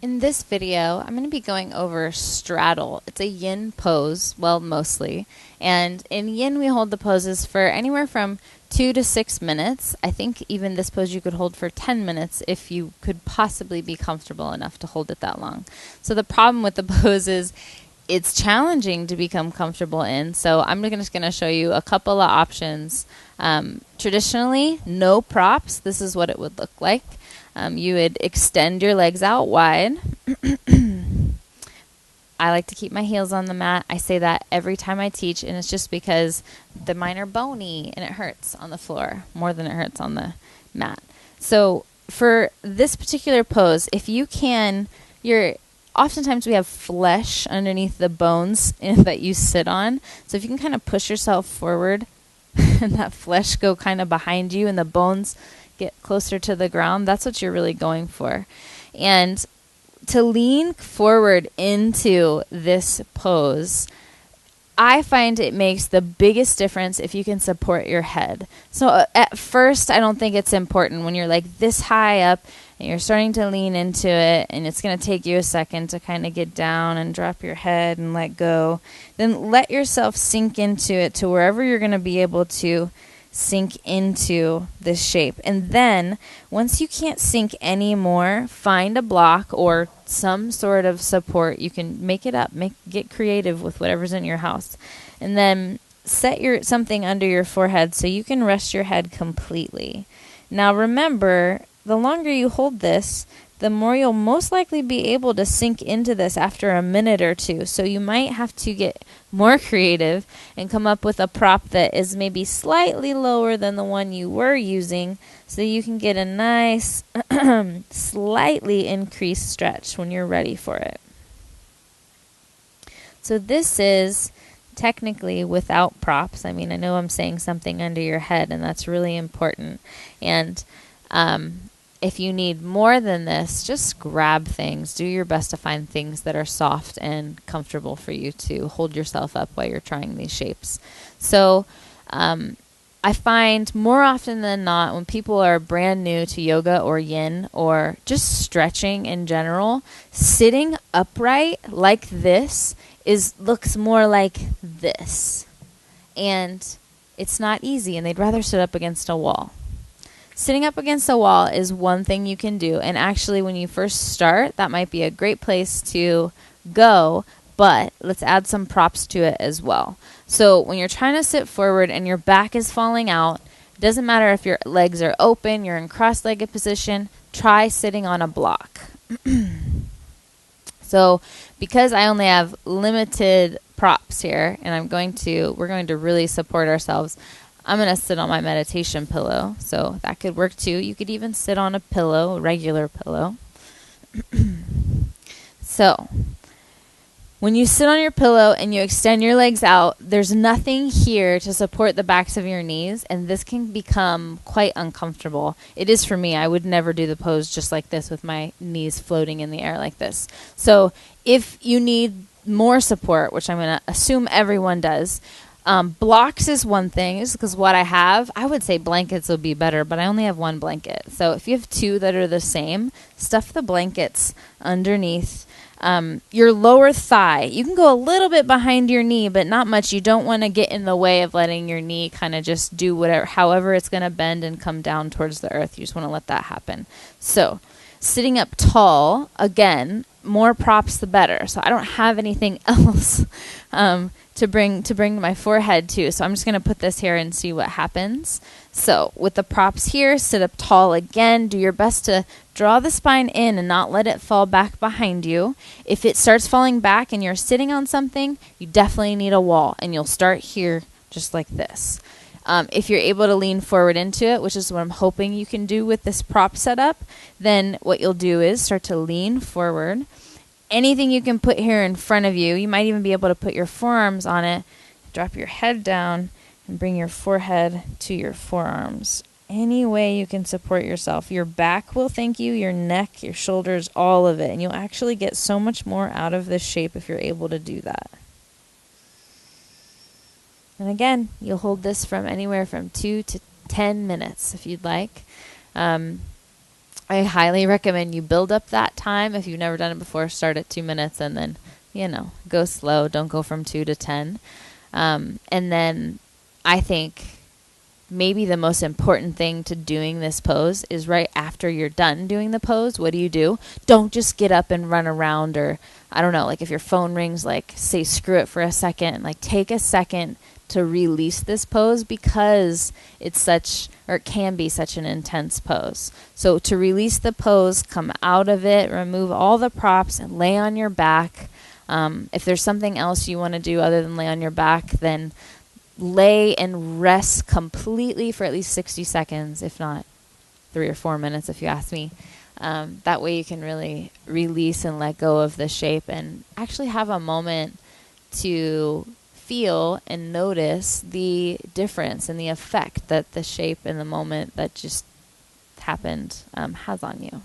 In this video, I'm going to be going over straddle. It's a yin pose, well, mostly. And in yin, we hold the poses for anywhere from 2 to 6 minutes. I think even this pose you could hold for 10 minutes if you could possibly be comfortable enough to hold it that long. So the problem with the pose is it's challenging to become comfortable in. So I'm just going to show you a couple of options. Traditionally, no props. This is what it would look like. You would extend your legs out wide. I like to keep my heels on the mat. I say that every time I teach, and it's just because mine are bony and it hurts on the floor more than it hurts on the mat. So for this particular pose, if you can, oftentimes we have flesh underneath the bones that you sit on. So if you can kind of push yourself forward and that flesh go kind of behind you and the bones get closer to the ground, that's what you're really going for. And to lean forward into this pose, I find it makes the biggest difference if you can support your head. So at first, I don't think it's important when you're like this high up and you're starting to lean into it, and it's going to take you a second to kind of get down and drop your head and let go. Then let yourself sink into it to wherever you're going to be able to sink into this shape. And then once you can't sink anymore, find a block or some sort of support. You can make it up, get creative with whatever's in your house, and then set something under your forehead so you can rest your head completely. Now remember, the longer you hold this, the more you'll most likely be able to sink into this after a minute or two. So you might have to get more creative and come up with a prop that is maybe slightly lower than the one you were using so you can get a nice, slightly increased stretch when you're ready for it. So this is technically without props. I mean, I know I'm saying something under your head, and that's really important. And if you need more than this, just grab things. Do your best to find things that are soft and comfortable for you to hold yourself up while you're trying these shapes. So I find more often than not when people are brand new to yoga or yin or just stretching in general, sitting upright like this looks more like this. And it's not easy, and they'd rather sit up against a wall. Sitting up against a wall is one thing you can do, and actually when you first start, that might be a great place to go, but let's add some props to it as well. So when you're trying to sit forward and your back is falling out, it doesn't matter if your legs are open, you're in cross-legged position, try sitting on a block. So because I only have limited props here, and we're going to really support ourselves, I'm going to sit on my meditation pillow, so that could work too. You could even sit on a pillow, a regular pillow. So, when you sit on your pillow and you extend your legs out, there's nothing here to support the backs of your knees, and this can become quite uncomfortable. It is for me. I would never do the pose just like this with my knees floating in the air like this. So, if you need more support, which I'm going to assume everyone does, blocks is one thing, just because what I would say blankets would be better, but I only have one blanket. So if you have two that are the same, stuff the blankets underneath your lower thigh. You can go a little bit behind your knee, but not much. You don't want to get in the way of letting your knee kind of just do however it's going to bend and come down towards the earth. You just want to let that happen. So sitting up tall, again, more props the better. So I don't have anything else to bring my forehead to. So I'm just going to put this here and see what happens. So with the props here, sit up tall again. Do your best to draw the spine in and not let it fall back behind you. If it starts falling back and you're sitting on something, you definitely need a wall, and you'll start here just like this. If you're able to lean forward into it, which is what I'm hoping you can do with this prop setup, then what you'll do is start to lean forward. Anything you can put here in front of you, you might even be able to put your forearms on it, drop your head down, and bring your forehead to your forearms. Any way you can support yourself. Your back will thank you, your neck, your shoulders, all of it. And you'll actually get so much more out of this shape if you're able to do that. And again, you'll hold this from anywhere from 2 to 10 minutes if you'd like. I highly recommend you build up that time. If you've never done it before, start at 2 minutes and then, go slow. Don't go from 2 to 10. And then I think maybe the most important thing to doing this pose is right after you're done doing the pose, what do? Don't just get up and run around, or I don't know, like if your phone rings, like say screw it for a second. Like take a second to release this pose, because it can be such an intense pose. So to release the pose, come out of it, remove all the props and lay on your back. If there's something else you want to do other than lay on your back, then lay and rest completely for at least 60 seconds, if not 3 or 4 minutes, if you ask me. That way you can really release and let go of the shape and actually have a moment to feel and notice the difference and the effect that the shape in the moment that just happened has on you.